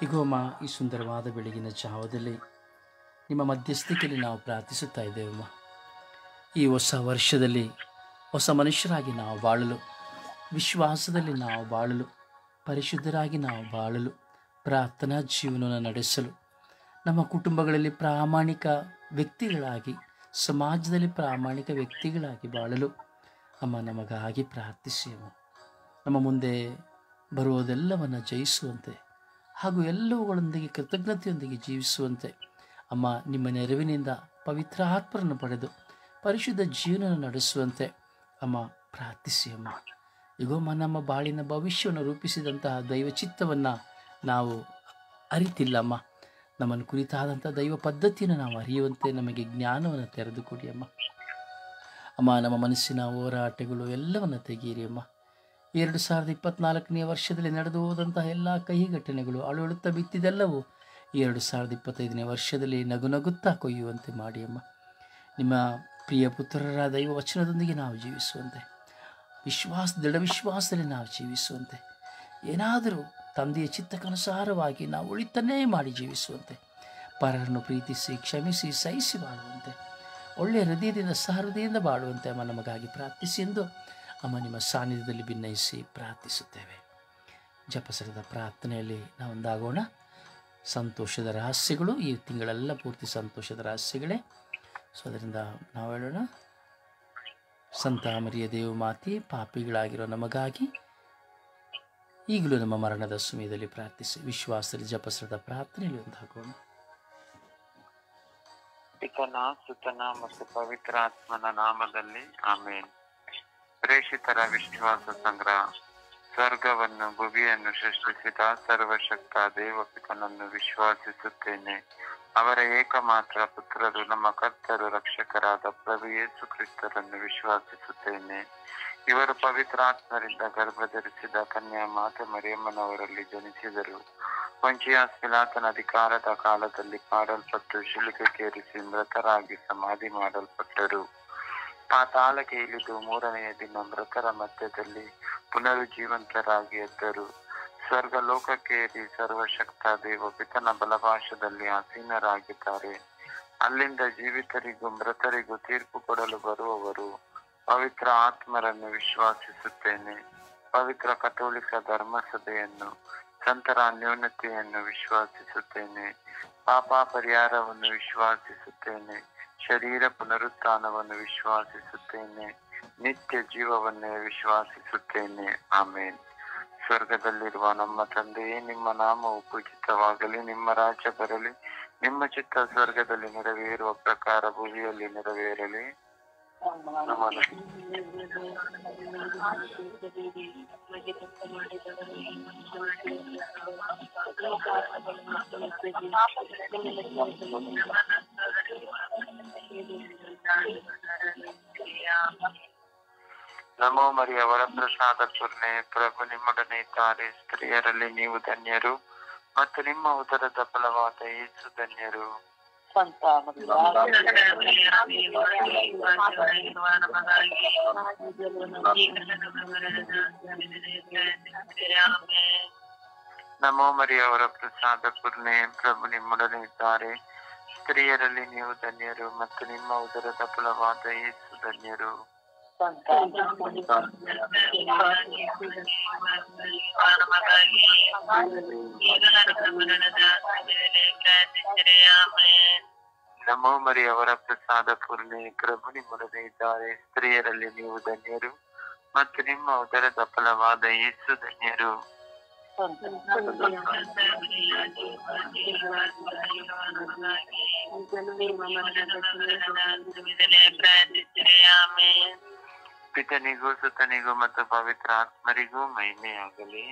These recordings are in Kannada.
ಇಗೋ ಅಮ್ಮ, ಈ ಸುಂದರವಾದ ಬೆಳಗಿನ ಜಾವದಲ್ಲಿ ನಿಮ್ಮ ಮಧ್ಯಸ್ಥಿಕೆಯಲ್ಲಿ ನಾವು ಪ್ರಾರ್ಥಿಸುತ್ತಾ ಇದ್ದೇವಮ್ಮ. ಈ ಹೊಸ ವರ್ಷದಲ್ಲಿ ಹೊಸ ಮನುಷ್ಯರಾಗಿ ನಾವು ಬಾಳಲು, ವಿಶ್ವಾಸದಲ್ಲಿ ನಾವು ಬಾಳಲು, ಪರಿಶುದ್ಧರಾಗಿ ನಾವು ಬಾಳಲು, ಪ್ರಾರ್ಥನಾ ಜೀವನವನ್ನು ನಡೆಸಲು, ನಮ್ಮ ಕುಟುಂಬಗಳಲ್ಲಿ ಪ್ರಾಮಾಣಿಕ ವ್ಯಕ್ತಿಗಳಾಗಿ, ಸಮಾಜದಲ್ಲಿ ಪ್ರಾಮಾಣಿಕ ವ್ಯಕ್ತಿಗಳಾಗಿ ಬಾಳಲು ಅಮ್ಮ ನಮಗಾಗಿ ಪ್ರಾರ್ಥಿಸಿ ಅಮ್ಮ. ನಮ್ಮ ಮುಂದೆ ಬರುವುದೆಲ್ಲವನ್ನು ಜಯಿಸುವಂತೆ ಹಾಗೂ ಎಲ್ಲವುಗಳೊಂದಿಗೆ ಕೃತಜ್ಞತೆಯೊಂದಿಗೆ ಜೀವಿಸುವಂತೆ ಅಮ್ಮ ನಿಮ್ಮ ನೆರವಿನಿಂದ ಪವಿತ್ರ ಆತ್ಮರನ್ನು ಪಡೆದು ಪರಿಶುದ್ಧ ಜೀವನ ನಡೆಸುವಂತೆ ಅಮ್ಮ ಪ್ರಾರ್ಥಿಸಿ ಅಮ್ಮ. ಈಗೊಮ್ಮ ನಮ್ಮ ಬಾಳಿನ ಭವಿಷ್ಯವನ್ನು ರೂಪಿಸಿದಂತಹ ದೈವ ಚಿತ್ತವನ್ನು ನಾವು ಅರಿತಿಲ್ಲಮ್ಮ. ನಮ್ಮನ್ನು ಕುರಿತಾದಂಥ ದೈವ ಪದ್ಧತಿಯನ್ನು ನಾವು ಅರಿಯುವಂತೆ ನಮಗೆ ಜ್ಞಾನವನ್ನು ತೆರೆದು ಕೊಡಿ ಅಮ್ಮ. ಅಮ್ಮ ನಮ್ಮ ಮನಸ್ಸಿನ ಹೋರಾಟಗಳು ಎಲ್ಲವನ್ನು ತೆಗೀರಿ ಅಮ್ಮ. 2024ನೇ ವರ್ಷದಲ್ಲಿ ನಡೆದು ಹೋದಂತಹ ಎಲ್ಲ ಕಹಿ ಘಟನೆಗಳು, ಅಳುತ್ತಾ ಬಿತ್ತಿದೆಲ್ಲವೂ 2025ನೇ ವರ್ಷದಲ್ಲಿ ನಗು ನಗುತ್ತಾ ಕೊಯ್ಯುವಂತೆ ಮಾಡಿ ಅಮ್ಮ. ನಿಮ್ಮ ಪ್ರಿಯ ಪುತ್ರರ ದೈವ ವಚನದೊಂದಿಗೆ ನಾವು ಜೀವಿಸುವಂತೆ, ದೃಢ ವಿಶ್ವಾಸದಲ್ಲಿ ನಾವು ಜೀವಿಸುವಂತೆ, ಏನಾದರೂ ತಂದೆಯ ಚಿತ್ತಕ್ಕನುಸಾರವಾಗಿ ನಾವು ಒಳಿತನ್ನೇ ಮಾಡಿ ಜೀವಿಸುವಂತೆ, ಪರರನ್ನು ಪ್ರೀತಿಸಿ ಕ್ಷಮಿಸಿ ಸಹಿಸಿ ಬಾಳುವಂತೆ, ಒಳ್ಳೆಯ ಹೃದಯದಿಂದ ಸಹೃದಯದಿಂದ ಬಾಳುವಂತೆ ಅಮ್ಮ ನಮಗಾಗಿ ಪ್ರಾರ್ಥಿಸಿ ಎಂದು ಅಮ್ಮ ನಿಮ್ಮ ಸಾನ್ನಿಧ್ಯದಲ್ಲಿ ಭಿನ್ನಯಿಸಿ ಪ್ರಾರ್ಥಿಸುತ್ತೇವೆ. ಜಪಸರದ ಪ್ರಾರ್ಥನೆಯಲ್ಲಿ ನಾವು ಒಂದಾಗೋಣ. ಸಂತೋಷದ ರಹಸ್ಯಗಳು ಈ ತಿಂಗಳೆಲ್ಲ ಪೂರ್ತಿ ಸಂತೋಷದ ರಹಸ್ಯಗಳೇ. ಸೊ ಅದರಿಂದ ನಾವು ಹೇಳೋಣ, ಸಂತ ಮರಿಯ ದೇವ ಮಾತೆ, ಪಾಪಿಗಳಾಗಿರೋ ನಮಗಾಗಿ ಈಗಲೂ ನಮ್ಮ ಮರಣದ ಸಮಯದಲ್ಲಿ ಪ್ರಾರ್ಥಿಸಿ. ವಿಶ್ವಾಸದಲ್ಲಿ ಜಪಸರದ ಪ್ರಾರ್ಥನೆಯಲ್ಲಿ ಒಂದಾಗೋಣ. ಪಿತನ, ಸುತನ ಮತ್ತು ಪವಿತ್ರ ಆತ್ಮನ ನಾಮದಲ್ಲಿ ಆಮೇನ್. ಪ್ರೇಷಿತರ ವಿಶ್ವಾಸ ಸಂಗ್ರಹ. ಸ್ವರ್ಗವನ್ನು ಭುವಿಯನ್ನು ಸೃಷ್ಟಿಸಿದ ಸರ್ವಶಕ್ತ ದೇವಪಿತನನ್ನು ವಿಶ್ವಾಸಿಸುತ್ತೇನೆ. ಅವರ ಏಕಮಾತ್ರ ಪುತ್ರರು ನಮ್ಮ ಕರ್ತರು ರಕ್ಷಕರಾದ ಪ್ರಭು ಯೇಸು ಕ್ರಿಸ್ತರನ್ನು ವಿಶ್ವಾಸಿಸುತ್ತೇನೆ. ಇವರು ಪವಿತ್ರಾತ್ಮರಿಂದ ಗರ್ಭಧರಿಸಿದ ಕನ್ಯಾ ಮಾತೆ ಮರಿಯಮ್ಮನವರಲ್ಲಿ ಜನಿಸಿದರು. ಪೊಂಚಿಯಾಸ್ ಪಿಲಾತನ ಅಧಿಕಾರದ ಕಾಲದಲ್ಲಿ ಕಾಡಲ್ಪಟ್ಟು ಶಿಲುಬೆಗೇರಿಸಿ ಮೃತರಾಗಿ ಸಮಾಧಿ ಮಾಡಲ್ಪಟ್ಟರು. ಪಾತಾಳಕ್ಕೆ ಇಳಿದು 3ನೆಯ ದಿನ ಮೃತರ ಮಧ್ಯದಲ್ಲಿ ಪುನರುಜ್ಜೀವಂತರಾಗಿ ಎದ್ದರು. ಸ್ವರ್ಗ ಲೋಕಕ್ಕೆ ಏರಿ ಸರ್ವಶಕ್ತ ದೇವ ಪಿತನ ಬಲಭಾಷದಲ್ಲಿ ಆಸೀನರಾಗಿದ್ದಾರೆ. ಅಲ್ಲಿಂದ ಜೀವಿತರಿಗೂ ಮೃತರಿಗೂ ತೀರ್ಪು ಕೊಡಲು ಬರುವವರು. ಪವಿತ್ರ ಆತ್ಮರನ್ನು ವಿಶ್ವಾಸಿಸುತ್ತೇನೆ. ಪವಿತ್ರ ಕಥೋಲಿಕ ಧರ್ಮಸಭೆಯನ್ನು, ಸಂತರ ಅನ್ಯೋನ್ಯತೆಯನ್ನು ವಿಶ್ವಾಸಿಸುತ್ತೇನೆ. ಪಾಪ ಪರಿಹಾರವನ್ನು ವಿಶ್ವಾಸಿಸುತ್ತೇನೆ. ಶರೀರ ಪುನರುತ್ಥಾನವನ್ನು ವಿಶ್ವಾಸಿಸುತ್ತೇನೆ. ನಿತ್ಯ ಜೀವವನ್ನೇ ವಿಶ್ವಾಸಿಸುತ್ತೇನೆ. ಆಮೇನ್. ಸ್ವರ್ಗದಲ್ಲಿರುವ ನಮ್ಮ ತಂದೆಯೇ, ನಿಮ್ಮ ನಾಮವು ಪೂಜಿತವಾಗಲಿ, ನಿಮ್ಮ ರಾಜ್ಯ ಬರಲಿ, ನಿಮ್ಮ ಚಿತ್ತ ಸ್ವರ್ಗದಲ್ಲಿ ನೆರವೇರುವ ಪ್ರಕಾರ ಭೂಮಿಯಲ್ಲಿ ನೆರವೇರಲಿ. ನಮೋ ಮರಿಯ ವರಪ್ರಸಾದ ಪೂರ್ಣೆ, ಪ್ರಭು ನಿಮ್ಮೊಡನೆ ಇದ್ದಾರೆ. ಸ್ತ್ರೀಯರಲ್ಲಿ ನೀವು ಧನ್ಯರು ಮತ್ತು ನಿಮ್ಮ ಉದರದ ಫಲವಾದ ಯೇಸು ಧನ್ಯರು. ನಮೋ ಮರಿಯ ವರಪ್ರಸಾದ ಪೂರ್ಣೆ, ಪ್ರಭು ನಿಮ್ಮೊಡನೆ ಇದ್ದಾರೆ. ಸ್ತ್ರೀಯರಲ್ಲಿ ನೀವು ಧನ್ಯರು ಮತ್ತು ನಿಮ್ಮ ಉದರದ ಫಲವಾದ ಯೇಸು ಧನ್ಯರು. ನಮೋ ಮರಿಯ ವರಪ್ರಸಾದ ಪೂರ್ಣೆ, ಪ್ರಭು ನಿಮ್ಮೊಡನೆ ಇದ್ದಾರೆ. ಸ್ತ್ರೀಯರಲ್ಲಿ ನೀವು ಧನ್ಯರು ಮತ್ತು ನಿಮ್ಮ ಉದರದ ಫಲವಾದ ಯೇಸು ಧನ್ಯರು. ಪಿತನಿಗೂ ಸುತನಿಗೂ ಮತ್ತು ಪವಿತ್ರ ಆತ್ಮರಿಗೂ ಮಹಿಮೆಯಾಗಲಿ.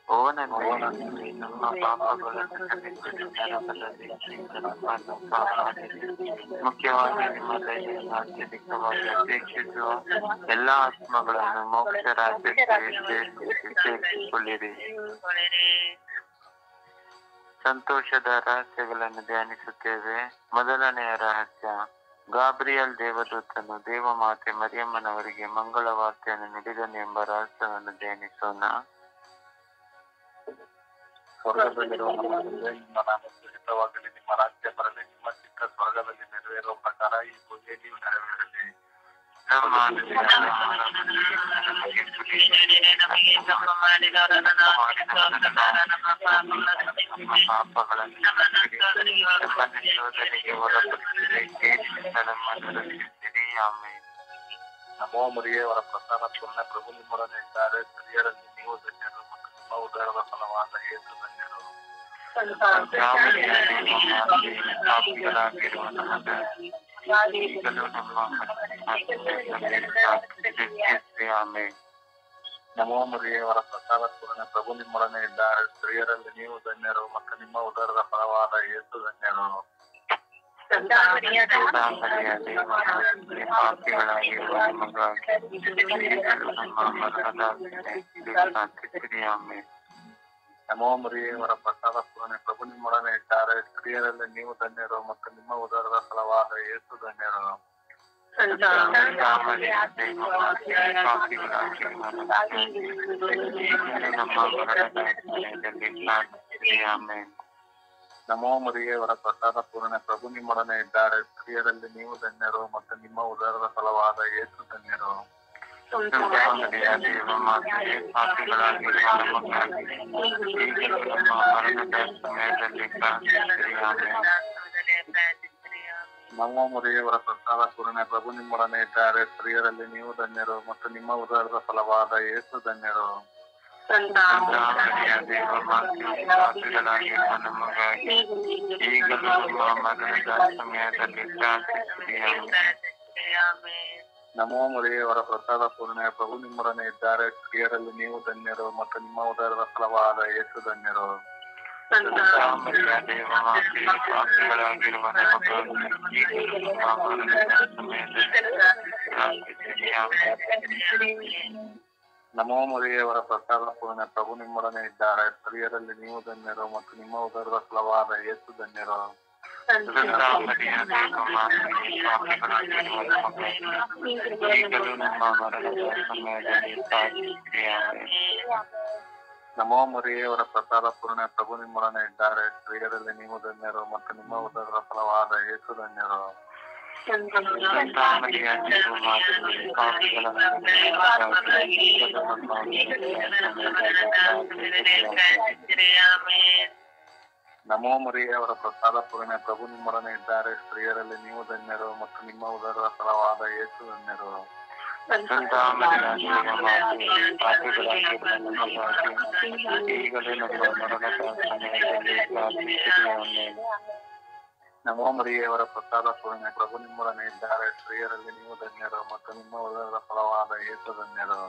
ಓ ನನ್ನ ನಮ್ಮ ಮುಖ್ಯವಾಗಿ ನಿಮ್ಮ ದಯೆಯನ್ನು ಅತ್ಯಧಿಕವಾಗಿ ಅಪೇಕ್ಷಿಸುವ ಎಲ್ಲಾ ಆತ್ಮಗಳನ್ನು ಮೋಕ್ಷ ರಾಜ್ಯಕ್ಕೆ ಸೇರಿಸಿಕೊಳ್ಳಿರಿ. ಸಂತೋಷದ ರಹಸ್ಯಗಳನ್ನು ಧ್ಯಾನಿಸುತ್ತೇವೆ. ಮೊದಲನೆಯ ರಹಸ್ಯ, ಗಾಬ್ರಿಯಲ್ ದೇವದೂತನು ದೇವಮಾತೆ ಮರಿಯಮ್ಮನವರಿಗೆ ಮಂಗಳ ವಾರ್ತೆಯನ್ನು ನುಡಿದನು ಎಂಬ ರಹಸ್ಯವನ್ನು ಧ್ಯಾನಿಸೋಣ. ಸ್ವರ್ಗದಲ್ಲಿರುವ ನಮ್ಮ ತಂದೆ, ನಿಮ್ಮ ನಾಮ ಪೂಜಿತವಾಗಲಿ, ನಿಮ್ಮ ರಾಜ್ಯ ಬರಲಿ, ನಿಮ್ಮ ಚಿತ್ತ ಸ್ವರ್ಗದಲ್ಲಿ ನೆರವೇರುವ ಪ್ರಕಾರ ಈ ಭೂಮಿಯಲ್ಲಿಯೂ ನೆರವೇರಲಿ. ನಮ್ಮ ಪಾಪಗಳಿಗೆ ಒಳಪಡಿಸಿದೆ, ಕೇಳಿನಿಂದ ನಮ್ಮನ್ನು ರಕ್ಷಿಸಿರಿ. ಆಮೇಲೆ ನಮೋ ಮರಿಯೇ, ಅವರ ಪ್ರಸಾದ ಪೂರ್ಣ, ಪ್ರಭು ನಿಮ್ಮೊಡನೆ ಇದ್ದಾರೆ. ಸ್ತ್ರೀಯರಲ್ಲಿ ನೀವು ಧನ್ಯರು ಮತ್ತು ನಿಮ್ಮ ಉದರದ ಫಲವಾದ ಯೇಸು ಧನ್ಯರು. ಪಾಪಿಗಳಾಗಿರುವ ನಮಗಾಗಿ ಈಗಲೂ ನಮ್ಮ ಆಮೇಲೆ ನಮೋ ಮರಿಯೇ, ಅವರ ಪ್ರಸಾದ ಪೂರ್ಣ, ಪ್ರಭು ನಿಮ್ಮೊಡನೆ ಇದ್ದಾರೆ. ಸ್ತ್ರೀಯರಲ್ಲಿ ನೀವು ಧನ್ಯರು ಮತ್ತು ನಿಮ್ಮ ಉದರದ ಫಲವಾದ ಯೇಸು ಧನ್ಯರು. ಪಾಪಿಗಳಾಗಿರುವ ನಮಗಾಗಿ ಈಗಲೂ ನಮ್ಮ ಮರಣದ ಆಮೇಲೆ ನಮೋ ಮರಿಯೇ, ಅವರ ಪ್ರಸಾದ ಪೂರ್ಣ, ಪ್ರಭು ನಿಮ್ಮೊಡನೆ ಇದ್ದಾರೆ. ಸ್ತ್ರೀಯರಲ್ಲಿ ನೀವು ಧನ್ಯರು ಮತ್ತು ನಿಮ್ಮ ಉದರದ ಫಲವಾದ ಯೇಸು ಧನ್ಯರು. ನಮೋ ಮರಿಯೇ, ಅವರ ಪ್ರಸಾದ ಪೂರ್ಣ, ಪ್ರಭು ನಿಮ್ಮೊಡನೆ ಇದ್ದಾರೆ. ಸ್ತ್ರೀಯರಲ್ಲಿ ನೀವು ಧನ್ಯರು ಮತ್ತು ನಿಮ್ಮ ಉದರದ ಫಲವಾದ ಯೇಸು ಧನ್ಯರು. ನಮೋ ಮರಿಯೇ, ಅವರ ಪ್ರಸಾದ ಪೂರ್ಣ, ಪ್ರಭು ನಿಮ್ಮೊಡನೆ ಇದ್ದಾರೆ. ಸ್ತ್ರೀಯರಲ್ಲಿ ನೀವು ಧನ್ಯರು ಮತ್ತು ನಿಮ್ಮ ಉದರದ ಫಲವಾದ ಯೇಸು ಧನ್ಯರು. ಈಗಲೂ ನಮ್ಮ ಮರಣದ ಸಮಯದಲ್ಲಿ ಪ್ರಾರ್ಥಿಸಿರಿ. ನಮೋ ಮರಿಯೇ, ಅವರ ಪ್ರಸಾದ ಪೂರ್ಣ, ಪ್ರಭು ನಿಮ್ಮೊಡನೆ ಇದ್ದಾರೆ. ಸ್ತ್ರೀಯರಲ್ಲಿ ನೀವು ಧನ್ಯರು ಮತ್ತು ನಿಮ್ಮ ಉದರದ ಫಲವಾದ ಯೇಸು ಧನ್ಯರು. ಪಾಪಿಗಳಾಗಿರುವ ನಮಗಾಗಿ ಈಗಲೂ ನಮ್ಮ ಮರಣದ ಸಮಯದಲ್ಲಿ ಪ್ರಾರ್ಥಿಸಿರಿ. ನಮೋ ಮರಿಯೇ, ಅವರ ಪ್ರಸಾದ ಪೂರ್ಣ, ಪ್ರಭು ನಿಮ್ಮೊಡನೆ ಇದ್ದಾರೆ. ಸ್ತ್ರೀಯರಲ್ಲಿ ನೀವು ಧನ್ಯರು ಮತ್ತು ನಿಮ್ಮ ಉದರದ ಫಲವಾದ ಯೇಸು ಧನ್ಯರು. ಈಗಲೂ ನಮ್ಮ ಮರಣದ ಸಮಯದಲ್ಲಿ ಪ್ರಾರ್ಥಿಸಿರಿ. ನಮೋ ಮರಿಯೇ, ಅವರ ಪ್ರಸಾದ ಪೂರ್ಣ, ಪ್ರಭು ನಿಮ್ಮೊಡನೆ ಇದ್ದಾರೆ. ಸ್ತ್ರೀಯರಲ್ಲಿ ನೀವು ಧನ್ಯರು ಮತ್ತು ನಿಮ್ಮ ಉದರದ ಫಲವಾದ ಯೇಸು ಧನ್ಯರು. ನಮೋ ಮರಿಯೇ, ಅವರ ಪ್ರಸಾದ ಪೂರ್ಣ, ಪ್ರಭು ನಿಮ್ಮೊಡನೆ ಇದ್ದಾರೆ. ಸ್ತ್ರೀಯರಲ್ಲಿ ನೀವು ಧನ್ಯರು ಮತ್ತು ನಿಮ್ಮ ಉದರದ ಫಲವಾದ ಯೇಸು ಧನ್ಯರು. ಈಗಲೂ ನಮ್ಮ ಮರಣದ ಸಮಯದಲ್ಲಿ ಪ್ರಾರ್ಥಿಸಿರಿ. ನಮೋ ಮರಿಯೇ, ಅವರ ಪ್ರಸಾದ ಪೂರ್ಣ, ಪ್ರಭು ನಿಮ್ಮೊಡನೆ ಇದ್ದಾರೆ. ಸ್ತ್ರೀಯರಲ್ಲಿ ನೀವು ಧನ್ಯರು ಮತ್ತು ನಿಮ್ಮ ಉದರದ ಫಲವಾದ ಯೇಸು ಧನ್ಯರು.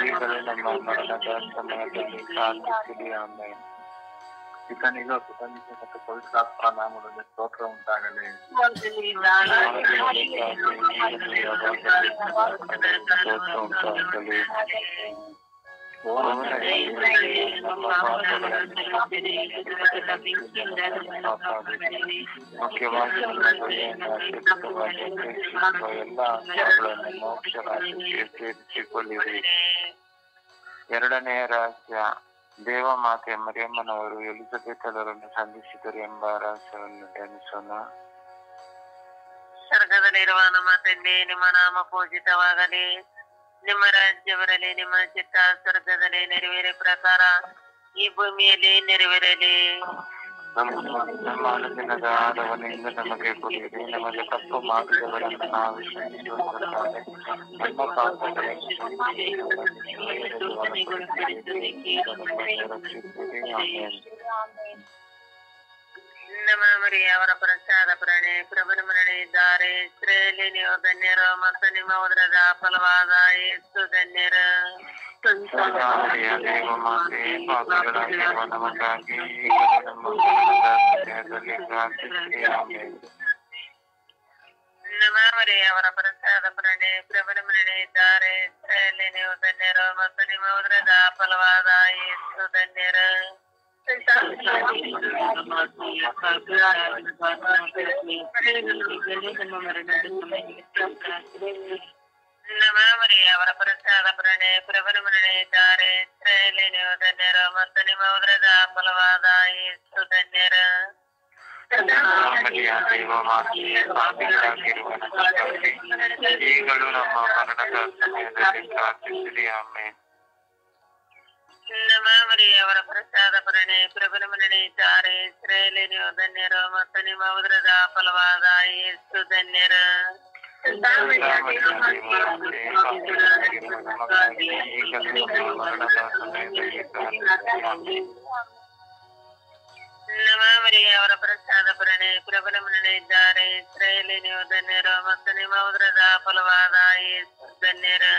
ಈಗಲೂ ನಮ್ಮ ಮರಣದ ಸಮಯದಲ್ಲಿ ಪ್ರಾರ್ಥಿಸಿರಿ. ಆಮೇಲೆ ಪಿತನಿಗೂ ಸುತನಿಗೂ ಮತ್ತು ಪವಿತ್ರಾತ್ಮರ ನಾಮದಲ್ಲಿ ಸ್ತೋತ್ರ ಉಂಟಾಗಲಿ. ಮುಖ್ಯವಾಗಿ ಎಲ್ಲ ಮೋಕ್ಷ ರಾಶಿಗೆ ಸೇರಿಸಿಕೊಳ್ಳಿರಿ. ಎರಡನೆಯ ರಹಸ್ಯ, ದೇವಮಾತೆ ಮರಿಯಮ್ಮನವರು ಎಲಿಜಬೆತರನ್ನು ಸಂಧಿಸಿದರು ಎಂಬ ರಹಸ್ಯವನ್ನು ಧ್ಯಾನಿಸೋಣ. ಸ್ವರ್ಗದಲ್ಲಿರುವ ನಮ್ಮ ತಂದೆ, ನಿಮ್ಮ ನಾಮ ಪೂಜಿತವಾಗಲಿ, ನಿಮ್ಮ ರಾಜ್ಯ ಬರಲಿ, ನಿಮ್ಮ ಚಿತ್ತ ಸ್ವರ್ಗದಲ್ಲಿ ನೆರವೇರ ಪ್ರಕಾರ ಈ ಭೂಮಿಯಲ್ಲಿ ನೆರವೇರಲಿ. ನಮ್ಮ ಅನುದಿನದ ಆಹಾರವನ್ನಿಂದ ನಮಗೆ ಕೊಡಿರಿ. ನಮಗೆ ತಪ್ಪು ಮಾಡಿದವರನ್ನು ನಾವು ಕ್ಷಮಿಸುವಂತೆ ನಮ್ಮ ಪಾಪಗಳನ್ನು ನಮ್ಮ ಮರಿಯ ಅವರ ಪ್ರಸಾದ ಪ್ರಾಣಿ ಪ್ರಭುನ ಮರಳಿ ಇದ್ದಾರೆ. ಸ್ತ್ರೀಯಲ್ಲಿ ನೀವು ಧನ್ಯರು ಮತ್ತು ನಿಮ್ಮ ಉದರದ ಫಲವಾದ ಯೇಸು ಧನ್ಯರು. ದೇವಮಾತೆ ಪಾಪಿಗಳಾಗಿರುವ ನಮಗಾಗಿ ಈಗಲೂ ನಮ್ಮ ಸಮಯದಲ್ಲಿ ಪ್ರಾರ್ಥಿಸಿರಿ. ಆಮೆನ್. ನಮ್ಮ ಮರಿಯ ಅವರ ಪ್ರಸಾದ ಪ್ರಾಣಿ ಪ್ರಭುನ ಮರಳಿ ಇದ್ದಾರೆ. ಸ್ತ್ರೀಯಲ್ಲಿ ನೀವು ಧನ್ಯರು ಮತ್ತು ನಿಮ್ಮ ಉದರದ ಫಲವಾದ ಯೇಸು ಧನ್ಯರು. ನಮಾಮರಿ ಅವರ ಪ್ರಸಾದ ಪ್ರಣೆ ಪ್ರಭುನ ಮರಣೆ ಇದ್ದಾರೆ ಸ್ತ್ರೀಯಲ್ಲಿ ನೀವು ಧನ್ಯರು ಮತ್ತು ನಿಮ್ಮ ಉದರದ ಫಲವಾದ ಯೇಸು ಧನ್ಯರು. ಈಗಲೂ ನಮ್ಮ ಮರಣದ ಸಮಯದಲ್ಲಿ ಪ್ರಾರ್ಥಿಸಿರಿ. ಆಮೆನ್. ನಮಾಮರಿ ಅವರ ಪ್ರಸಾದ ಪ್ರಣೆ ಪ್ರಭುನ ಮರಣೆ ಇದ್ದಾರೆ ಸ್ತ್ರೀಯಲ್ಲಿ ನೀವು ಧನ್ಯರು ಮತ್ತು ನಿಮ್ಮ ಉದರದ ಫಲವಾದ ಯೇಸು ಧನ್ಯರು. ನಮಾಮರಿ ಅವರ ಪ್ರಸಾದ ಪ್ರಣೆ ಪ್ರಭುನ ಮರಣೆ ಇದ್ದಾರೆ ಸ್ತ್ರೀಯಲ್ಲಿ ನೀವು ಧನ್ಯರು ಮತ್ತು ನಿಮ್ಮ ಉದರದ ಫಲವಾದ ಯೇಸು ಧನ್ಯರು.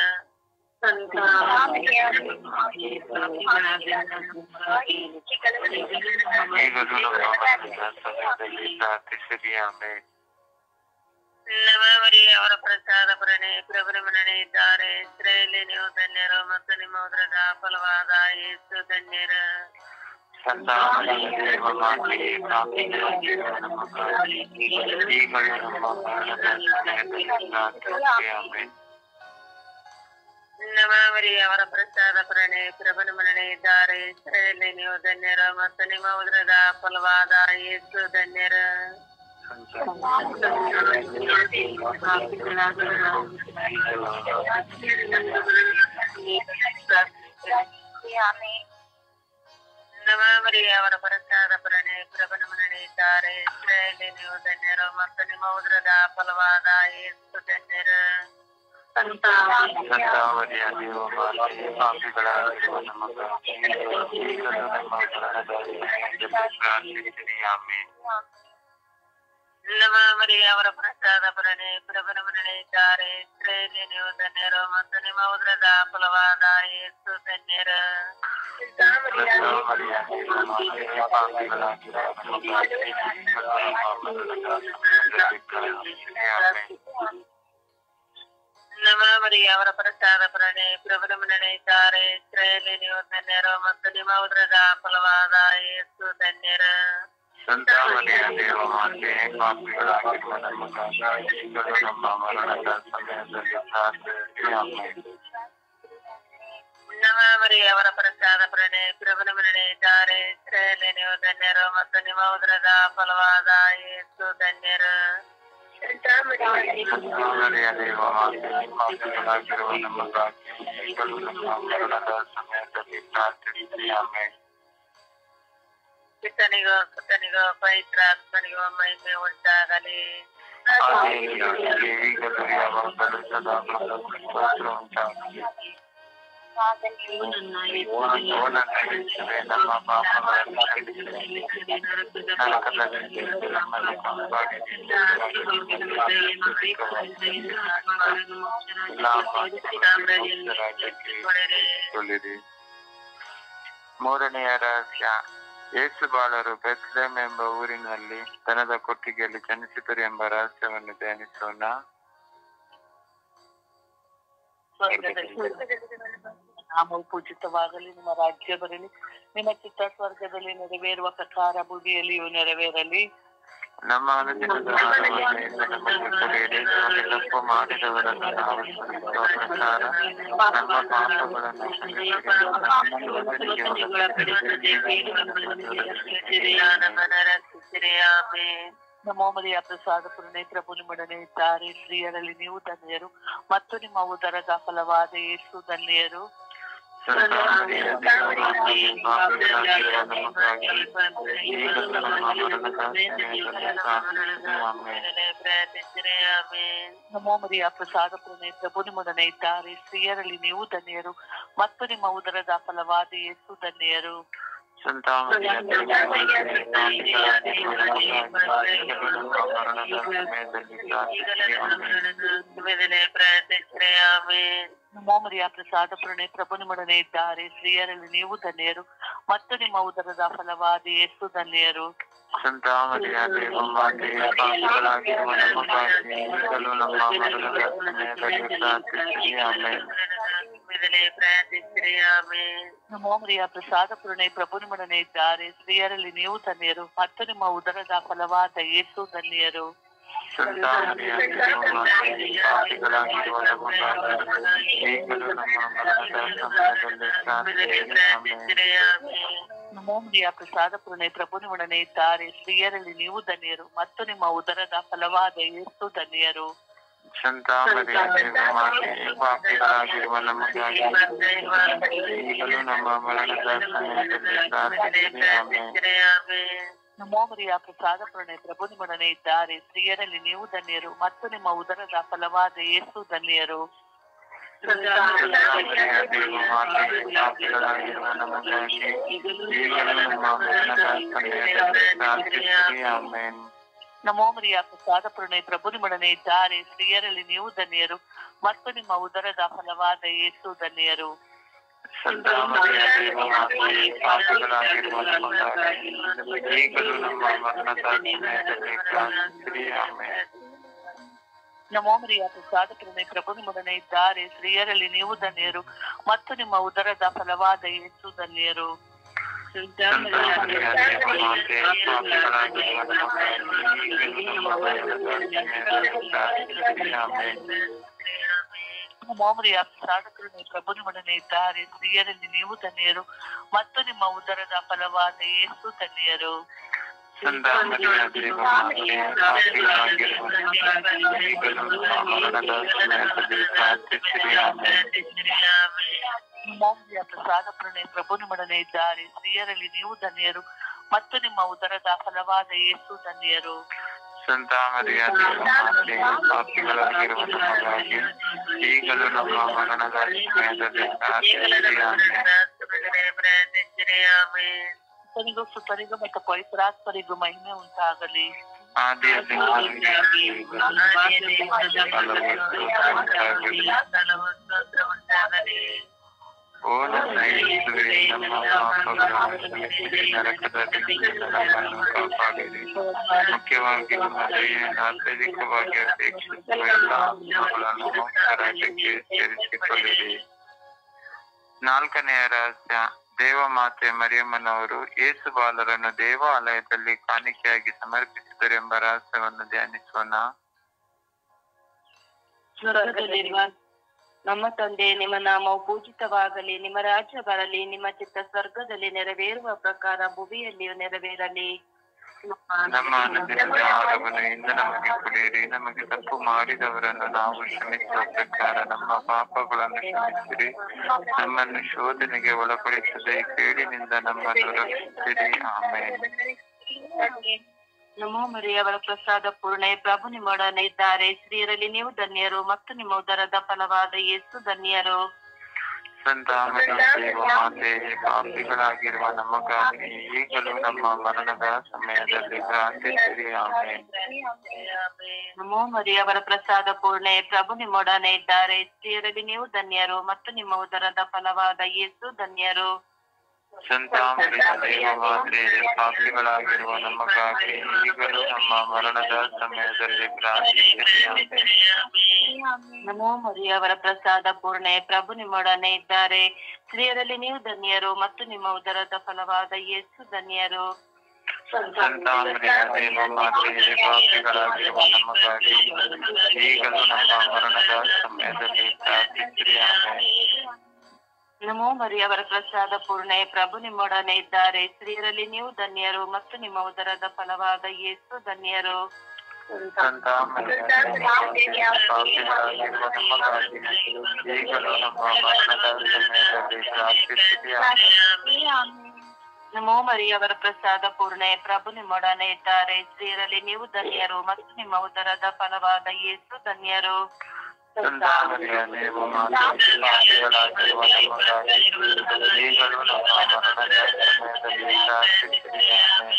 ಈಗಲೂ ನಮ್ಮ ಮರಣದ ಸಮಯದಲ್ಲಿ ಪ್ರಾರ್ಥಿಸಿರಿ. ಆಮೆನ್. ನಮಾಮರಿ ಅವರ ಪ್ರಸಾದ ಪ್ರಣೆ ಪ್ರಭುನ ಮರಣೆ ಇದ್ದಾರೆ ಸ್ತ್ರೀಯಲ್ಲಿ ನೀವು ಧನ್ಯರು ಮತ್ತು ನಿಮ್ಮ ಉದರದ ಫಲವಾದ ಯೇಸು ಧನ್ಯರು. ಈಗಲೂ ನಮ್ಮ ಮರಣದ ಸಮಯದಲ್ಲಿ ಪ್ರಾರ್ಥಿಸಿರಿ. ಆಮೆನ್. ನಮಾಮರಿ ಅವರ ಪ್ರಸಾದ ಪ್ರಣೆ ಪ್ರಭುನ ಮರಣೆ ಇದ್ದಾರೆ ಸ್ತ್ರೀಯಲ್ಲಿ ನೀವು ಧನ್ಯರು ಮತ್ತು ನಿಮ್ಮ ಉದರದ ಫಲವಾದ ಯೇಸು ಧನ್ಯರು. ನಮಾಮರಿ ಅವರ ಪ್ರಸಾದ ಪ್ರಣೆ ಪ್ರಭುನ ಮರಣೆ ಇದ್ದಾರೆ ಸ್ತ್ರೀಯಲ್ಲಿ ನೀವು ಧನ್ಯರು ಮತ್ತು ನಿಮ್ಮ ಉದರದ ಫಲವಾದ ಯೇಸು ಧನ್ಯರು. ಸಂತಾವರಿಯ ದೇವಮಾತೆ ಪಾಪಿಗಳಾಗಿರುವ ನಮಗಾಗಿ ಈಗಲೂ ನಮ್ಮ ಮರಣದ ಸಮಯದಲ್ಲಿ ಪ್ರಾರ್ಥಿಸಿರಿ. ಆಮೆನ್. ನಮಾಮರಿ ಅವರ ಪ್ರಸಾದ ಪ್ರಣೆ ಪ್ರಭುನ ಮರಣೆ ಇದ್ದಾರೆ ಸ್ತ್ರೀಯಲ್ಲಿ ನೀವು ಧನ್ಯರು ಮತ್ತು ನಿಮ್ಮ ಉದರದ ಫಲವಾದ ಯೇಸು ಧನ್ಯರು. ಸಂತಾವರಿಯ ದೇವಮಾತೆ ಪಾಪಿಗಳಾಗಿರುವ ನಮಗಾಗಿ ಈಗಲೂ ನಮ್ಮ ಮರಣದ ಸಮಯದಲ್ಲಿ ಪ್ರಾರ್ಥಿಸಿರಿ. ಆಮೆನ್. ನಮಾಮರಿ ಅವರ ಪ್ರಸಾದ ಪ್ರಣೆ ಪ್ರಭುನ ಮರಣೆ ಇದ್ದಾರೆ ಸ್ತ್ರೀಯಲ್ಲಿ ನೀವು ಧನ್ಯರು ಮತ್ತು ನಿಮ್ಮ ಉದರದ ಫಲವಾದ ಯೇಸು ಧನ್ಯರು. ಸಂತಾವರಿಯ ದೇವಮಾತೆ ಪಾಪಿಗಳಾಗಿರುವ ನಮಗಾಗಿ ಈಗಲೂ ನಮ್ಮ ಮರಣದ ಸಮಯದಲ್ಲಿ ಪ್ರಾರ್ಥಿಸಿರಿ. ಆಮೆನ್. ನಮಾಮರಿ ಅವರ ಪ್ರಸಾದ ಪ್ರಣೆ ಪ್ರಭುನ ಮರಣೆ ಇದ್ದಾರೆ ಸ್ತ್ರೀಯಲ್ಲಿ ನೀವು ಧನ್ಯರು ಮತ್ತು ನಿಮ್ಮ ಉದರದ ಫಲವಾದ ಯೇಸು ಧನ್ಯರು. ಸಂತಾವರಿಯ ದೇವಮಾತೆ ಪಾಪಿಗಳಾಗಿರುವ ನಮಗಾಗಿ ಈಗಲೂ ನಮ್ಮ ಮರಣದ ಸಮಯದಲ್ಲಿ ಪ್ರಾರ್ಥಿಸಿರಿ. ಆಮೆನ್. ಪಿತನಿಗೋ ಸುತನಿಗೋ ಪವಿತ್ರಾತ್ಮನಿಗೋ ಮಹಿಮೆ ಉಂಟಾಗಲಿ. ಈಗಲೂ ಯಾವಾಗಲೂ ಸದಾ ಸ್ತೋತ್ರ ಉಂಟಾಗಲಿ. ನಮ್ಮ ಪಾಪಗಳನ್ನು ಕ್ಷಮಿಸಿರಿ. ನರಕದಲ್ಲಿ ನಮ್ಮನ್ನು ಕಾಪಾಡಿರಿ. ಮೂರನೆಯ ರಹಸ್ಯ, ಯೇಸು ಬಾಳರು ಬೆತ್ಲೆಹೇಮ್ ಎಂಬ ಊರಿನಲ್ಲಿ ದನದ ಕೊಟ್ಟಿಗೆಯಲ್ಲಿ ಜನಿಸಿದರು ಎಂಬ ರಹಸ್ಯವನ್ನು ಧ್ಯಾನಿಸೋಣ. ನಾಮವು ಪೂಜಿತವಾಗಲಿ, ನಿಮ್ಮ ರಾಜ್ಯ ಬರಲಿ, ನಿಮ್ಮ ಚಿತ್ತ ಸ್ವರ್ಗದಲ್ಲಿ ನೆರವೇರುವ ಪ್ರಕಾರ ಭೂಮಿಯಲ್ಲಿಯೂ ನೆರವೇರಲಿ. ನಮ್ಮ ಅನುದಿನದ ಆಹಾರವನ್ನು ನಮಗೆ ಕೊಡಿರಿ. ನಮಗೆ ತಪ್ಪು ಮಾಡಿದವರನ್ನು ನಾವು ಕ್ಷಮಿಸುವ ಪ್ರಕಾರ ನಮ್ಮ ಪಾಪಗಳನ್ನು ಕ್ಷಮಿಸಿರಿ. ನಮೋ ಮರಿಯ ಪ್ರಸಾದ ಪೂರ್ಣೆ ಪ್ರಭು ನಿಮ್ಮೊಡನೆ ಇದ್ದಾರೆ ಸ್ತ್ರೀಯರಲ್ಲಿ ನೀವು ಧನ್ಯರು ಮತ್ತು ನಿಮ್ಮ ಉದರದ ಫಲವಾದ ಯೇಸು ಧನ್ಯರು. ನಮೋ ಮರಿಯ ಪ್ರಸಾದ ಪೂರ್ಣೆ ಪ್ರಭು ನಿಮ್ಮೊಡನೆ ಇದ್ದಾರೆ ಸ್ತ್ರೀಯರಲ್ಲಿ ನೀವು ಧನ್ಯರು ಮತ್ತು ನಿಮ್ಮ ಉದರದ ಫಲವಾದ ಯೇಸು ಧನ್ಯರು. ನಮೋ ಮರಿಯ ಪ್ರಸಾದ ಪೂರ್ಣೆ ಪ್ರಭು ನಿಮ್ಮೊಡನೆ ಇದ್ದಾರೆ ಸ್ತ್ರೀಯರಲ್ಲಿ ನೀವು ಧನ್ಯರು ಮತ್ತು ನಿಮ್ಮ ಉದರದ ಫಲವಾದ ಯೇಸು ಧನ್ಯರು. ಸಂತಾಮರಿಯ ದೇವಮಾತೆಯ ಪಾಪಿಗಳಾಗಿರುವ ನಮಗಾಗಿ ಈಗಲೂ ನಮ್ಮ ಮರಣದ ಸಮಯದಲ್ಲಿ ಪ್ರಾರ್ಥಿಸಿರಿ. ಆಮೆನ್. ಸಮಯದಲ್ಲಿ ಪ್ರಾರ್ಥಿಸಿರಿ. ಆಮೆನ್. ನಮೋ ಮರಿಯ ಪ್ರಸಾದ ಪೂರ್ಣೆ ಪ್ರಭು ನಿಮ್ಮೊಡನೆ ಇದ್ದಾರೆ, ಸ್ತ್ರೀಯರಲ್ಲಿ ನೀವು ಧನ್ಯರು ಮತ್ತು ನಿಮ್ಮ ಉದರದ ಫಲವಾದ ಯೇಸು ಧನ್ಯರು. ಸಂತ ಮರಿಯ ಪಾಪಿಗಳಾಗಿರುವ ನಮಗಾಗಿ ಈಗಲೂ ನಮ್ಮ ಮರಣದ ಸಮಯದಲ್ಲಿ ಪ್ರಾರ್ಥಿಸಿರಿ. ಆಮೆನ್. ನಮೋ ಮರಿಯ ಪ್ರಸಾದ ಪೂರ್ಣೆ ಪ್ರಭು ನಿಮ್ಮೊಡನೆ ಇದ್ದಾರೆ, ಸ್ತ್ರೀಯರಲ್ಲಿ ನೀವು ಧನ್ಯರು ಮತ್ತು ನಿಮ್ಮ ಉದರದ ಫಲವಾದ ಯೇಸು ಧನ್ಯರು. ಸಂತ ಮರಿಯ ಮಾತೆ ಪಾಪಿಗಳಾಗಿರುವ ನಮಗಾಗಿ ಈಗಲೂ ನಮ್ಮ ಮರಣದ ಸಮಯದಲ್ಲಿ ಪ್ರಾರ್ಥಿಸಿರಿ. ಆಮೆನ್. ನಮೋ ಮರಿಯ ಪ್ರಸಾದ ಪೂರ್ಣೆ ಪ್ರಭು ನಿಮ್ಮೊಡನೆ ಇದ್ದಾರೆ, ಸ್ತ್ರೀಯರಲ್ಲಿ ನೀವು ಧನ್ಯರು ಮತ್ತು ನಿಮ್ಮ ಉದರದ ಫಲವಾದ ಯೇಸು ಧನ್ಯರು. ಪಾಪಿಗಳಾಗಿರುವ ನಮಗಾಗಿ ಈಗಲೂ ನಮ್ಮ ಮರಣದ ಸಮಯದಲ್ಲಿ ಪ್ರಾರ್ಥಿಸಿರಿ. ಆಮೆನ್. ನಮೋ ಮರಿಯ ಪ್ರಸಾದ ಪೂರ್ಣೆ ಪ್ರಭು ನಿಮ್ಮೊಡನೆ ಇದ್ದಾರೆ, ಸ್ತ್ರೀಯರಲ್ಲಿ ನೀವು ಧನ್ಯರು ಮತ್ತು ನಿಮ್ಮ ಉದರದ ಫಲವಾದ ಯೇಸು ಧನ್ಯರು. ಸಂತ ಮರಿಯ ಮಾತೆ ಪಾಪಿಗಳಾಗಿರುವ ನಮಗಾಗಿ ಈಗಲೂ ನಮ್ಮ ಮರಣದ ಸಮಯದಲ್ಲಿ ಪ್ರಾರ್ಥಿಸಿರಿ. ಆಮೆನ್. ನಮೋ ಮರಿಯ ಪ್ರಸಾದ ಪೂರ್ಣೆ ಪ್ರಭು ನಿಮ್ಮೊಡನೆ ಇದ್ದಾರೆ, ಸ್ತ್ರೀಯರಲ್ಲಿ ನೀವು ಧನ್ಯರು ಮತ್ತು ನಿಮ್ಮ ಉದರದ ಫಲವಾದ ಯೇಸು ಧನ್ಯರು. ಸಂತ ಮರಿಯ ಮಾತೆ ಪಾಪಿಗಳಾಗಿರುವ ನಮಗಾಗಿ ಈಗಲೂ ನಮ್ಮ ಮರಣದ ಸಮಯದಲ್ಲಿ ಪ್ರಾರ್ಥಿಸಿರಿ. ಆಮೆನ್. ನಮೋ ಮರಿಯ ಪ್ರಸಾದ ಪೂರ್ಣೆ ಪ್ರಭು ನಿಮ್ಮೊಡನೆ ಇದ್ದಾರೆ, ಸ್ತ್ರೀಯರಲ್ಲಿ ನೀವು ಧನ್ಯರು ಮತ್ತು ನಿಮ್ಮ ಉದರದ ಫಲವಾದ ಯೇಸು ಧನ್ಯರು. ಸಂತ ಮರಿಯ ಮಾತೆ ಪಾಪಿಗಳಾಗಿರುವ ನಮಗಾಗಿ ಈಗಲೂ ನಮ್ಮ ಮರಣದ ಸಮಯದಲ್ಲಿ ಪ್ರಾರ್ಥಿಸಿರಿ. ಆಮೆನ್. ನಮೋ ಮರಿಯ ಪ್ರಸಾದ ಪೂರ್ಣೆ ಪ್ರಭು ನಿಮ್ಮೊಡನೆ ಇದ್ದಾರೆ, ಸ್ತ್ರೀಯರಲ್ಲಿ ನೀವು ಧನ್ಯರು ಮತ್ತು ನಿಮ್ಮ ಉದರದ ಫಲವಾದ ಯೇಸು ಧನ್ಯರು. ಸಂತ ಮರಿಯ ಮಾತೆ ಪಾಪಿಗಳಾಗಿರುವ ನಮಗಾಗಿ ಈಗಲೂ ನಮ್ಮ ಮರಣದ ಸಮಯದಲ್ಲಿ ಪ್ರಾರ್ಥಿಸಿರಿ. ಆಮೆನ್. ಸುತನಿಗೂ ಸುತನಿಗೂ ಮತ್ತು ಪವಿತ್ರಾತ್ಮರಿಗೂ ಮಹಿಮೆ ಉಂಟಾಗಲಿ. ಆದಿಯಲ್ಲಿ ಓ ನನ್ನ ಯೇಸುವೇ, ನಮ್ಮ ಪಾಪಗಳನ್ನು ಕ್ಷಮಿಸಿರಿ, ನರಕದಲ್ಲಿ ನಮ್ಮನ್ನು ಕಾಪಾಡಿರಿ. ಮುಖ್ಯವಾಗಿ ನಿಮ್ಮ ದಯೆಯನ್ನು ಅತ್ಯಧಿಕವಾಗಿ ಅಪೇಕ್ಷಿಸುವ ಎಲ್ಲ ಆತ್ಮಗಳನ್ನು ಮೋಕ್ಷರಾಜ್ಯಕ್ಕೆ ಸೇರಿಸಿಕೊಳ್ಳಿರಿ. 4ನೇ ರಹಸ್ಯ, ದೇವಮಾತೆ ಮರಿಯಮ್ಮನವರು ಯೇಸು ಬಾಲರನ್ನು ದೇವಾಲಯದಲ್ಲಿ ಕಾಣಿಕೆಯಾಗಿ ಸಮರ್ಪಿಸಿದರೆಂಬ ರಹಸ್ಯವನ್ನು ಧ್ಯಾನಿಸೋಣ. ಸ್ವರ್ಗದಲ್ಲಿರುವ ನಮ್ಮ ತಂದೆ, ನಿಮ್ಮ ನಾಮವು ಪೂಜಿತವಾಗಲಿ, ನಿಮ್ಮ ರಾಜ್ಯ ಬರಲಿ, ನಿಮ್ಮ ಚಿತ್ತ ಸ್ವರ್ಗದಲ್ಲಿ ನೆರವೇರುವ ಪ್ರಕಾರ ಭೂಮಿಯಲ್ಲಿಯೂ ನೆರವೇರಲಿ. ನಮ್ಮ ಅನುದಿನದ ಆಹಾರವನ್ನು ಇಂದು ನಮಗೆ ಕೊಡಿರಿ. ನಮಗೆ ತಪ್ಪು ಮಾಡಿದವರನ್ನು ನಾವು ಕ್ಷಮಿಸುವ ಪ್ರಕಾರ ನಮ್ಮ ಪಾಪಗಳನ್ನು ಕ್ಷಮಿಸಿರಿ. ನಮ್ಮನ್ನು ಶೋಧನೆಗೆ ಒಳಪಡಿಸದೆ ಕೇಡಿನಿಂದ ನಮ್ಮನ್ನು ರಕ್ಷಿಸಿರಿ. ಆಮೆನ್. ನಮೋ ಮರಿಯವರ ಪ್ರಸಾದ ಪೂರ್ಣೆ ಪ್ರಭು ನಿಮ್ಮೊಡನೆ ಇದ್ದಾರೆ, ಸ್ತ್ರೀಯರಲ್ಲಿ ನೀವು ಧನ್ಯರು ಮತ್ತು ನಿಮ್ಮ ಉದರದ ಫಲವಾದ ಯೇಸು ಧನ್ಯರು. ಸಂತ ಮರಿಯ ಮಾತೆ ಪಾಪಿಗಳಾಗಿರುವ ನಮಗಾಗಿ ಈಗಲೂ ನಮ್ಮ ಮರಣದ ಸಮಯದಲ್ಲಿ ಪ್ರಾರ್ಥಿಸಿರಿ. ಆಮೆನ್. ನಮೋ ಮರಿಯವರ ಪ್ರಸಾದ ಪೂರ್ಣೆ ಪ್ರಭು ನಿಮ್ಮೊಡನೆ ಇದ್ದಾರೆ, ಸ್ತ್ರೀಯರಲ್ಲಿ ನೀವು ಧನ್ಯರು ಮತ್ತು ನಿಮ್ಮ ಉದರದ ಫಲವಾದ ಯೇಸು ಧನ್ಯರು. ಸಂತ ಮರಿಯ ಮಾತೆ ಪಾಪಿಗಳಾಗಿರುವ ನಮಗಾಗಿ ಈಗಲೂ ನಮ್ಮ ಮರಣದ ಸಮಯದಲ್ಲಿ ಪ್ರಾರ್ಥಿಸಿರಿ. ಆಮೆನ್. ನಮೋ ಮರಿಯವರ ಪ್ರಸಾದ ಪೂರ್ಣೆ ಪ್ರಭು ನಿಮ್ಮೊಡನೆ ಇದ್ದಾರೆ, ಸ್ತ್ರೀಯರಲ್ಲಿ ನೀವು ಧನ್ಯರು ಮತ್ತು ನಿಮ್ಮ ಉದರದ ಫಲವಾದ ಯೇಸು ಧನ್ಯರು. ಸಂತ ಮರಿಯ ಮಾತೆ ಪಾಪಿಗಳಾಗಿರುವ ನಮಗಾಗಿ ಈಗಲೂ ನಮ್ಮ ಮರಣದ ಸಮಯದಲ್ಲಿ ಪ್ರಾರ್ಥಿಸಿರಿ. ಆಮೆನ್. ನಮೋ ಮರಿಯವರ ಪ್ರಸಾದ ಪೂರ್ಣೆ ಪ್ರಭು ನಿಮ್ಮೊಡನೆ ಇದ್ದಾರೆ, ಸ್ತ್ರೀಯರಲ್ಲಿ ನೀವು ಧನ್ಯರು ಮತ್ತು ನಿಮ್ಮ ಉದರದ ಫಲವಾದ ಯೇಸು ಧನ್ಯರು. ಸಂತ ಮರಿಯ ಪಾಪಿಗಳಾಗಿರುವ ನಮಗಾಗಿ ಈಗಲೂ ನಮ್ಮ ಮರಣದ ಸಮಯದಲ್ಲಿ ಪ್ರಾರ್ಥಿಸಿರಿ. ಆಮೆನ್. ನಮೋ ಮರಿಯವರ ಪ್ರಸಾದ ಪೂರ್ಣೆ ಪ್ರಭು ನಿಮ್ಮೊಡನೆ ಇದ್ದಾರೆ, ಸ್ತ್ರೀಯರಲ್ಲಿ ನೀವು ಧನ್ಯರು ಮತ್ತು ನಿಮ್ಮ ಉದರದ ಫಲವಾದ ಯೇಸು ಧನ್ಯರು. ಸಂತ ಮರಿಯ ಮಾತೆ ಪಾಪಿಗಳಾಗಿರುವ ನಮಗಾಗಿ ಈಗಲೂ ನಮ್ಮ ಮರಣದ ಸಮಯದಲ್ಲಿ ಪ್ರಾರ್ಥಿಸಿರಿ. ಆಮೆನ್.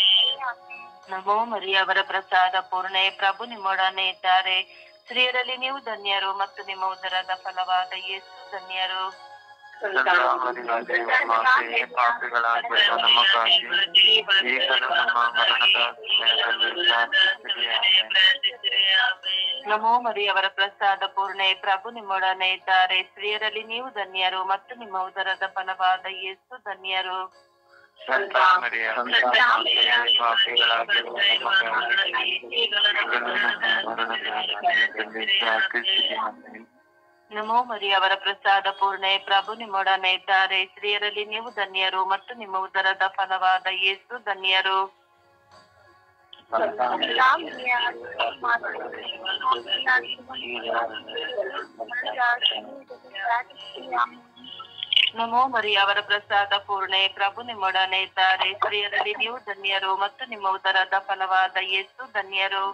ನಮೋ ಮರಿಯವರ ಪ್ರಸಾದ ಪೂರ್ಣೆ ಪ್ರಭು ನಿಮ್ಮೊಡನೆ ಇದ್ದಾರೆ, ಸ್ತ್ರೀಯರಲ್ಲಿ ನೀವು ಧನ್ಯರು ಮತ್ತು ನಿಮ್ಮ ಉದರದ ಫಲವಾದ ಯೇಸು ಧನ್ಯರು. ಮಾತೆಯೇ, ಪಾಪಿಗಳಾಗಿರುವ ನಮಗಾಗಿ ಈಗಲೂ ನಮ್ಮ ಮರಣದ ಸಮಯದಲ್ಲಿ ಪ್ರಾರ್ಥಿಸಿರಿ. ಆಮೆನ್. ನಮೋ ಮರಿಯವರ ಪ್ರಸಾದ ಪೂರ್ಣೆ, ಪ್ರಭು ನಿಮ್ಮೊಡನೆ ಇದ್ದಾರೆ. ಸ್ತ್ರೀಯರಲ್ಲಿ ನೀವು ಧನ್ಯರು ಮತ್ತು ನಿಮ್ಮ ಉದರದ ಫಲವಾದ ಯೇಸು ಧನ್ಯರು. ಸಂತ ಮರಿಯ ಮಾತೆಯೇ, ಪಾಪಿಗಳಾಗಿರುವ ನಮಗಾಗಿ ಈಗಲೂ ನಮ್ಮ ಮರಣದ ಸಮಯದಲ್ಲಿ ಪ್ರಾರ್ಥಿಸಿರಿ. ಆಮೆನ್. ನಮೋ ಮರಿಯವರ ಪ್ರಸಾದ ಪೂರ್ಣೆ, ಪ್ರಭು ನಿಮ್ಮೊಡನೆ ಇದ್ದಾರೆ. ಸ್ತ್ರೀಯರಲ್ಲಿ ನೀವು ಧನ್ಯರು ಮತ್ತು ನಿಮ್ಮ ಉದರದ ಫಲವಾದ ಯೇಸು ಧನ್ಯರು. ನಮೋ ಮರಿಯವರ ಪ್ರಸಾದ ಪೂರ್ಣೆ, ಪ್ರಭು ನಿಮ್ಮೊಡನೆ ಇದ್ದಾರೆ. ಸ್ತ್ರೀಯರಲ್ಲಿ ನೀವು ಧನ್ಯರು ಮತ್ತು ನಿಮ್ಮ ಉದರದ ಫಲವಾದ ಯೇಸು ಧನ್ಯರು.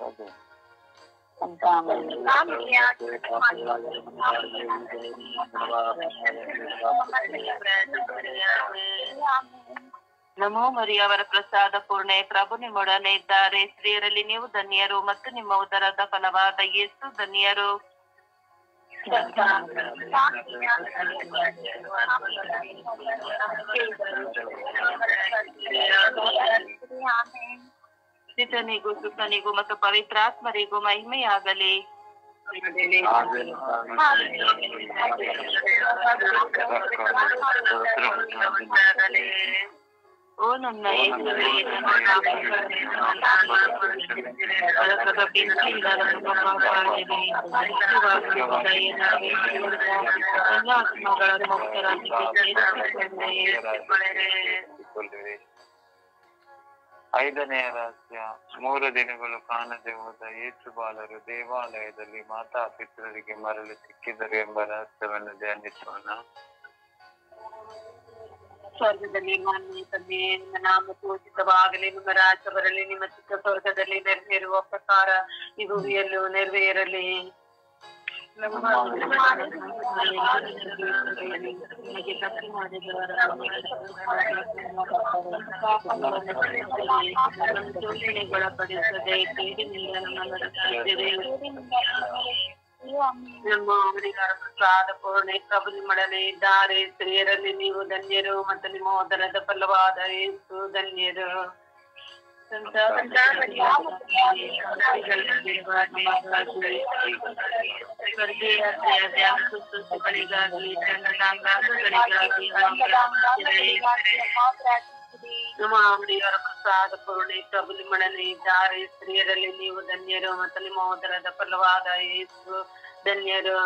ನಮೋ ಮರಿಯವರ ಪ್ರಸಾದ ಪೂರ್ಣೆ, ಪ್ರಭು ನಿಮ್ಮೊಡನೆ ಇದ್ದಾರೆ. ಸ್ತ್ರೀಯರಲ್ಲಿ ನೀವು ಧನ್ಯರು ಮತ್ತು ನಿಮ್ಮ ಉದರದ ಫಲವಾದ ಯೇಸು ಧನ್ಯರು. ಪಿತನಿಗೂ ಸುತನಿಗೂ ಮತ್ತು ಪವಿತ್ರಾತ್ಮರಿಗೂ ಮಹಿಮೆಯಾಗಲಿ. ಓ ನನ್ನ ಯೇಸುವೇ, ನನ್ನ ಐದನೆಯ ರಹಸ್ಯ, 3 ದಿನಗಳು ಕಾಣದೆ ಹೋದ ಯೇಸು ಬಾಲರು ದೇವಾಲಯದಲ್ಲಿ ಮಾತಾ ಪಿತೃರಿಗೆ ಮರಳಿ ಸಿಕ್ಕಿದರು ಎಂಬ ರಹಸ್ಯವನ್ನು ಧ್ಯಾನಿಸೋಣ. ಸ್ವರ್ಗದಲ್ಲಿ ಮಾನ್ಯ ತಂದೆ, ನಿಮ್ಮ ನಾಮ ಪೂಜಿತವಾಗಲಿ, ನಿಮ್ಮ ರಾಜ್ಯ ಬರಲಿ, ನಿಮ್ಮ ಚಿತ್ತ ಸ್ವರ್ಗದಲ್ಲಿ ನೆರವೇರುವ ಪ್ರಕಾರ ಈ ಭೂಮಿಯಲ್ಲೂ ನೆರವೇರಲಿ. ನಮಗೆ ತಪ್ಪು ಮಾಡಿದವರ ಶೋಷಣೆಗೊಳಪಡಿಸದೆ ಕೇಡಿನಿಂದ ನಮ್ಮನ್ನು ರಕ್ಷಿಸಿರಿ. ನಮ್ಮ ಅವರಿಗಾರ ಪ್ರಸಾದ ಪೂರ್ಣೆ, ಪ್ರಭು ನಿಮ್ಮೊಡನೆ ಇದ್ದಾರೆ. ಸ್ತ್ರೀಯರಲ್ಲಿ ನೀವು ಧನ್ಯರು ಮತ್ತು ನಿಮ್ಮ ಉದರದ ಫಲವಾದ ಯೇಸು ಧನ್ಯರು. ನಮ್ಮ ಅವರಿಗಾರ ಪ್ರಸಾದ ಪೂರ್ಣೆ, ಪ್ರಭು ನಿಮ್ಮೊಡನೆ ಇದ್ದಾರೆ. ಸ್ತ್ರೀಯರಲ್ಲಿ ನೀವು ಧನ್ಯರು ಮತ್ತು ನಿಮ್ಮ ಉದರದ ಫಲವಾದ ಯೇಸು ಧನ್ಯರು.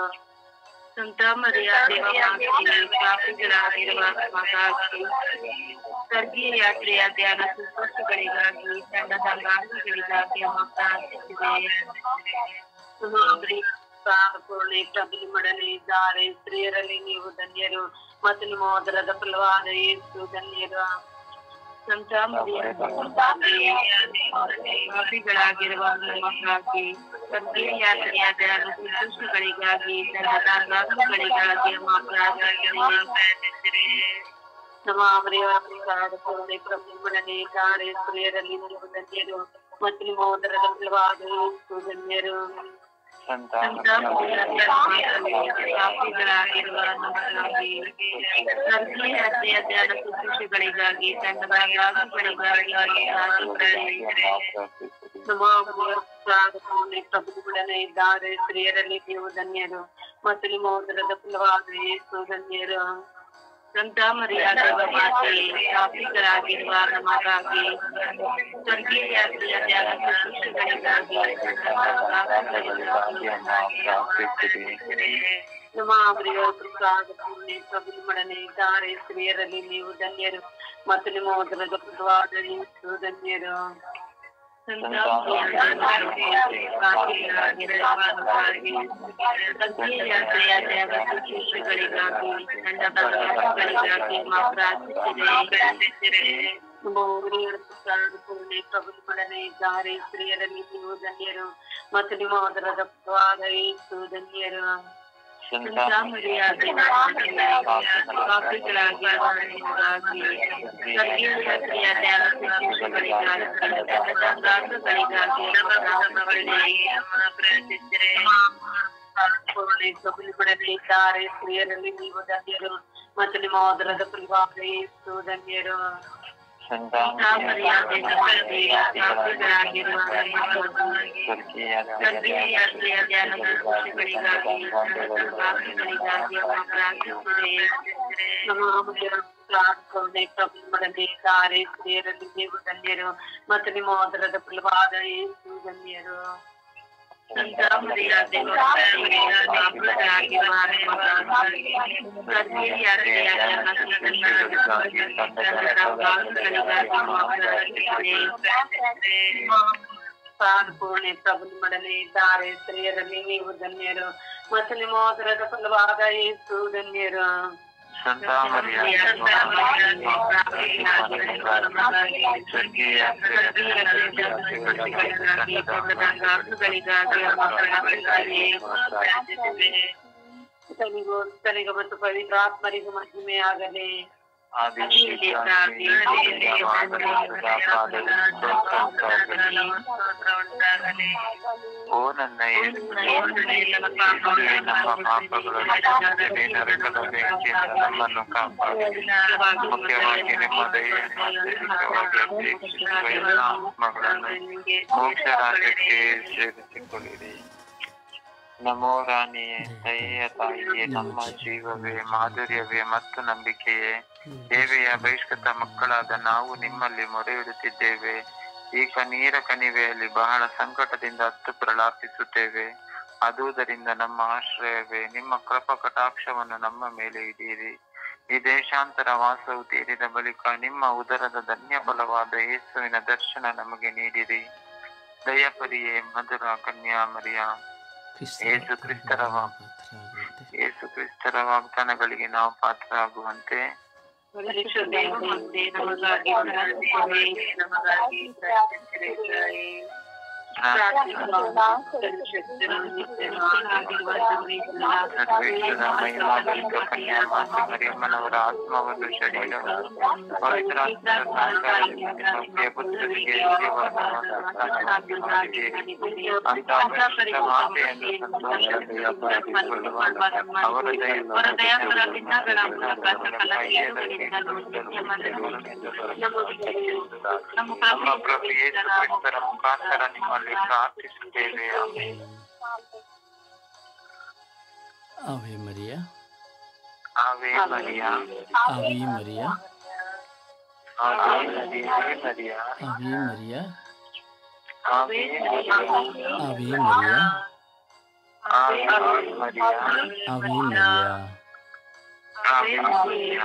ಸಂತ ಮರಿಯ ಪಾಪಿಗಳಾಗಿರುವ ನಮಗಾಗಿ ಸ್ವರ್ಗೀಯ ಯಾತ್ರೆಯ ಧ್ಯಾನ ಸುಸ್ಪಷ್ಟಗಳಿಗಾಗಿ ತಂಡದ ಗಾಂಧಿಗಳಿಗಾಗಿ ಪೂರ್ಣೆ, ಪ್ರಭು ನಿಮ್ಮೊಡನೆ ಇದ್ದಾರೆ. ಸ್ತ್ರೀಯರಲ್ಲಿ ನೀವು ಧನ್ಯರು ಮತ್ತು ನಿಮ್ಮ ಉದರದ ಫಲವಾದ ಯೇಸು ಧನ್ಯರು. ಸಂತ ಮರಿಯ ಪಾಪಿಗಳಾಗಿರುವ ನಮಗಾಗಿ ಸ್ವರ್ಗೀಯ ಯಾತ್ರೆಯ ಧ್ಯಾನ ಸುಸ್ಪಷ್ಟಗಳಿಗಾಗಿ ತಂಡದ ಗಾಂಧಿಗಳಿಗಾಗಿ ನಮ್ಮ ಅವರಿಯ ಪ್ರಸಾದ ಪೂರ್ಣೆ, ಪ್ರಭು ನಿಮ್ಮೊಡನೆ ಇದ್ದಾರೆ. ಸ್ತ್ರೀಯರಲ್ಲಿ ನೀವು ಧನ್ಯರು ಮತ್ತು ನಿಮ್ಮ ಉದರದ ಫಲವಾದ ಯೇಸು ಧನ್ಯರು. ಪಾಪಿಗಳಾಗಿರುವ ನಮಗಾಗಿ ಸ್ವರ್ಗೀಯ ಯಾತ್ರೆಯ ಧ್ಯಾನ ಶುಶ್ರೂಷೆಗಳಿಗಾಗಿ ತಂಡದ ಗಾಂಧಿಗಳಿಗಾಗಿ ನಮ್ಮ ಅವರಿಯ ಪ್ರಸಾದ ಪೂರ್ಣೆ, ಪ್ರಭು ನಿಮ್ಮೊಡನೆ ಇದ್ದಾರೆ. ಸ್ತ್ರೀಯರಲ್ಲಿ ನೀವು ಧನ್ಯರು ಮತ್ತು ನಿಮ್ಮ ಉದರದ ಫಲವಾದ ಯೇಸು ಧನ್ಯರು. ಸಂತ ಮರಿಯ ಮಾತೆಯೇ, ಪಾಪಿಗಳಾಗಿರುವ ನಮಗಾಗಿ ಸ್ವರ್ಗೀಯ ಯಾತ್ರೆಯ ಧ್ಯಾನ ಶುಶ್ರೂಷೆಗಳಿಗಾಗಿ ನಮ್ಮ ಅವರಿಯ ಪ್ರಸಾದ ಪೂರ್ಣೆ, ಪ್ರಭು ನಿಮ್ಮೊಡನೆ ಇದ್ದಾರೆ. ಸ್ತ್ರೀಯರಲ್ಲಿ ನೀವು ಧನ್ಯರು ಮತ್ತು ನಿಮ್ಮ ಉದರದ ಫಲವಾದ ಯೇಸು ಧನ್ಯರು. ಪ್ರಭುಗಳನ್ನೇ ಇದ್ದಾರೆ. ಸ್ತ್ರೀಯರಲ್ಲಿ ನೀವು ಧನ್ಯರು ಮತ್ತು ನಿಮ್ಮ ಉದರದ ಫಲವಾದ ಯೇಸು ಧನ್ಯರು. ಪ್ರಭುಗಳನ್ನೇ ಇದ್ದಾರೆ. ಸ್ತ್ರೀಯರಲ್ಲಿ ನೀವು ಧನ್ಯರು ಮತ್ತು ನಿಮ್ಮ ಉದರದ ಫಲವಾದ ಯೇಸು ಧನ್ಯರು. ಪ್ರಾರ್ಥಿಸಿದ್ದಾರೆ ಸ್ತ್ರೀಯರಲ್ಲಿ ನೀವು ಧನ್ಯರು ಮತ್ತು ನಿಮ್ಮ ಉದರದ ಫಲವಾದ ಯೇಸು ಧನ್ಯರು. ಪೂರ್ಣೆ ಪ್ರಭು ನಿಮ್ಮೊಡನೆ ಇದ್ದಾರೆ ಸ್ತ್ರೀಯರಲ್ಲಿ ನೀವು ಧನ್ಯರು ಮತ್ತು ನಿಮ್ಮ ಉದರದ ಫಲವಾದ ಯೇಸು ಧನ್ಯರು. ತನಿಗೂ ಮತ್ತು ಪವಿತ್ರಾತ್ಮರಿಗೂ ಮಹಿಮೆ ಆಗಲಿ. ಓ ನನ್ನ ನಮ್ಮ ಪಾಪಗಳನ್ನು ನರಕದ ಬೆಂಕಿಯಿಂದ ನಮ್ಮನ್ನು ಕಾಪಾಡಿ, ಮುಖ್ಯವಾಗಿ ನಿಮ್ಮ ದೈಹಿಕ ಆತ್ಮಗಳನ್ನು ಮೋಕ್ಷ ರಾಜ್ಯಕ್ಕೆ ಸೇರಿಸಿಕೊಳ್ಳಿರಿ. ನಮೋ ರಾಣಿಯೇ, ದಯೆಯ ತಾಯಿಯೇ, ನಮ್ಮ ಜೀವವೇ, ಮಾಧುರ್ಯವೇ ಮತ್ತು ನಂಬಿಕೆಯೇ, ದೇವಿಯ ಬಹಿಷ್ಕೃತ ಮಕ್ಕಳಾದ ನಾವು ನಿಮ್ಮಲ್ಲಿ ಮೊರೆ ಇಡುತ್ತಿದ್ದೇವೆ. ಈ ಕಣ್ಣೀರ ಕಣಿವೆಯಲ್ಲಿ ಬಹಳ ಸಂಕಟದಿಂದ ಹತ್ತು ಪ್ರಲಾಪಿಸುತ್ತೇವೆ. ಆದುದರಿಂದ ನಮ್ಮ ಆಶ್ರಯವೇ, ನಿಮ್ಮ ಕೃಪಾ ಕಟಾಕ್ಷವನ್ನು ನಮ್ಮ ಮೇಲೆ ಇಡೀರಿ. ಈ ದೇಶಾಂತರ ವಾಸವು ತೀರಿದ ಬಳಿಕ ನಿಮ್ಮ ಉದರದ ಧನ್ಯ ಫಲವಾದ ಯೇಸುವಿನ ದರ್ಶನ ನಮಗೆ ನೀಡಿರಿ. ದಯಪರಿಯೇ ಮಧುರ ಕನ್ಯಾ ಮರಿಯ, ಯೇಸು ಕ್ರಿಸ್ತರ ವಾಗ್ದಾನಗಳಿಗೆ ನಾವು ಪಾತ್ರರಾಗುವಂತೆ ಮರಿಯಮ್ಮನವರ ಆತ್ಮವನ್ನು ಶರೀರವನ್ನು ಪುತ್ರರಿಗೆ ನಮ್ಮ ಪ್ರಭು ಯೇಸು ಕ್ರಿಸ್ತರ ಮುಖಾಂತರ ನಿಮ್ಮಲ್ಲಿ ಪ್ರಾರ್ಥಿಸುತ್ತೇವೆ. ಆವೆ ಮರಿಯ, ಆವೆ ಮರಿಯ, ಆವೆ ಮರಿಯ, ಆವೆ ಮರಿಯ, ಆವೆ ಮರಿಯ, ಆವೆ ಮರಿಯ, ಆವೆ ಮರಿಯ, ಆವೆ ಮರಿಯ, ಆವೆ ಮರಿಯ. ಆವೆ ಮರಿಯ.